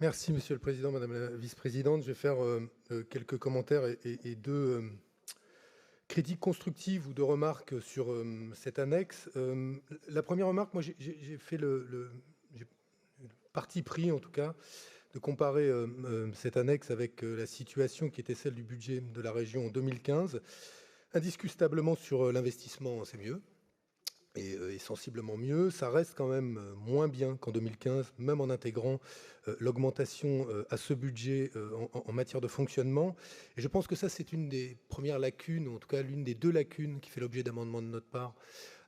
Merci Monsieur le Président, Madame la Vice-présidente. Je vais faire quelques commentaires et deux critiques constructives ou deux remarques sur cette annexe. La première remarque, moi j'ai fait j'ai parti pris en tout cas de comparer cette annexe avec la situation qui était celle du budget de la région en 2015. Indiscutablement sur l'investissement, c'est mieux. Et sensiblement mieux. Ça reste quand même moins bien qu'en 2015, même en intégrant l'augmentation à ce budget en matière de fonctionnement. Et je pense que ça, c'est une des premières lacunes, ou en tout cas l'une des deux lacunes qui fait l'objet d'amendements de notre part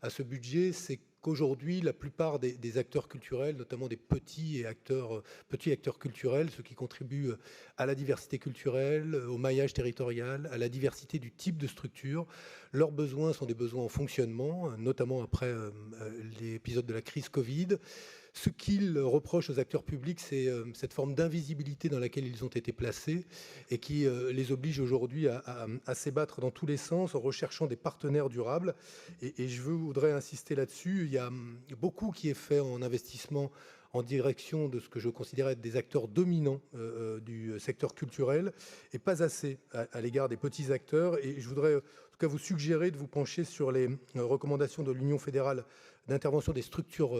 à ce budget, c'est qu'aujourd'hui, la plupart des acteurs culturels, notamment des petits acteurs culturels, ceux qui contribuent à la diversité culturelle, au maillage territorial, à la diversité du type de structure, leurs besoins sont des besoins en fonctionnement, notamment après l'épisode de la crise Covid. Ce qu'ils reprochent aux acteurs publics, c'est cette forme d'invisibilité dans laquelle ils ont été placés et qui les oblige aujourd'hui à s'ébattre dans tous les sens en recherchant des partenaires durables. Et je voudrais insister là-dessus. Il y a beaucoup qui est fait en investissement en direction de ce que je considère être des acteurs dominants du secteur culturel et pas assez à l'égard des petits acteurs. Et je voudrais en tout cas vous suggérer de vous pencher sur les recommandations de l'Union fédérale d'intervention des structures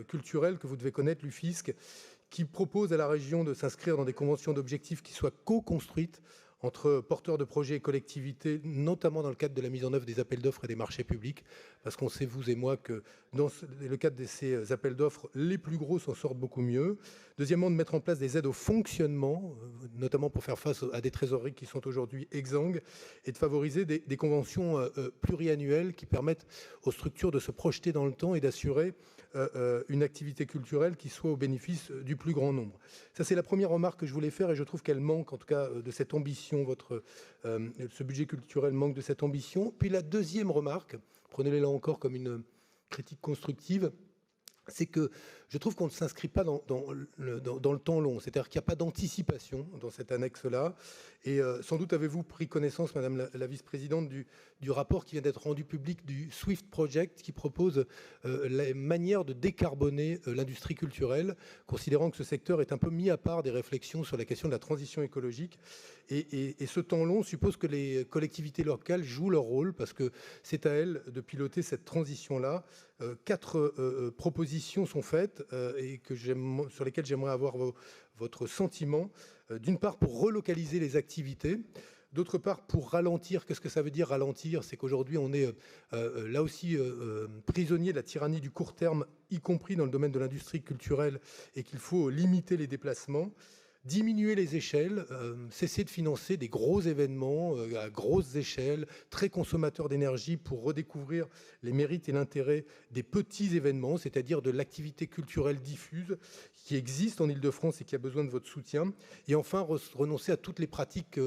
culturelles que vous devez connaître, l'UFISC, qui propose à la région de s'inscrire dans des conventions d'objectifs qui soient co-construites entre porteurs de projets et collectivités, notamment dans le cadre de la mise en œuvre des appels d'offres et des marchés publics, parce qu'on sait, vous et moi, que dans le cadre de ces appels d'offres, les plus gros s'en sortent beaucoup mieux. Deuxièmement, de mettre en place des aides au fonctionnement, notamment pour faire face à des trésoreries qui sont aujourd'hui exsangues, et de favoriser des conventions pluriannuelles qui permettent aux structures de se projeter dans le temps et d'assurer une activité culturelle qui soit au bénéfice du plus grand nombre. Ça, c'est la première remarque que je voulais faire et je trouve qu'elle manque en tout cas de cette ambition. Ce budget culturel manque de cette ambition. Puis la deuxième remarque, prenez-les là encore comme une critique constructive, c'est que je trouve qu'on ne s'inscrit pas dans le temps long, c'est-à-dire qu'il n'y a pas d'anticipation dans cette annexe-là. Et sans doute avez-vous pris connaissance, Madame la Vice-présidente, du rapport qui vient d'être rendu public du SWIFT Project, qui propose la manière de décarboner l'industrie culturelle, considérant que ce secteur est un peu mis à part des réflexions sur la question de la transition écologique. Et ce temps long suppose que les collectivités locales jouent leur rôle, parce que c'est à elles de piloter cette transition-là. 4 propositions sont faites et sur lesquelles j'aimerais avoir votre sentiment. D'une part, pour relocaliser les activités. D'autre part, pour ralentir. Qu'est-ce que ça veut dire ralentir? C'est qu'aujourd'hui, on est là aussi prisonnier de la tyrannie du court terme, y compris dans le domaine de l'industrie culturelle, et qu'il faut limiter les déplacements. Diminuer les échelles, cesser de financer des gros événements à grosses échelles, très consommateurs d'énergie, pour redécouvrir les mérites et l'intérêt des petits événements, c'est-à-dire de l'activité culturelle diffuse qui existe en Île-de-France et qui a besoin de votre soutien. Et enfin, renoncer à toutes les pratiques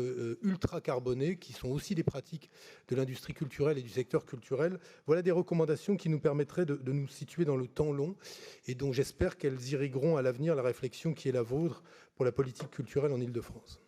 ultra carbonées, qui sont aussi des pratiques de l'industrie culturelle et du secteur culturel. Voilà des recommandations qui nous permettraient de nous situer dans le temps long et dont j'espère qu'elles irrigueront à l'avenir la réflexion qui est la vôtre pour la politique culturelle en Île-de-France.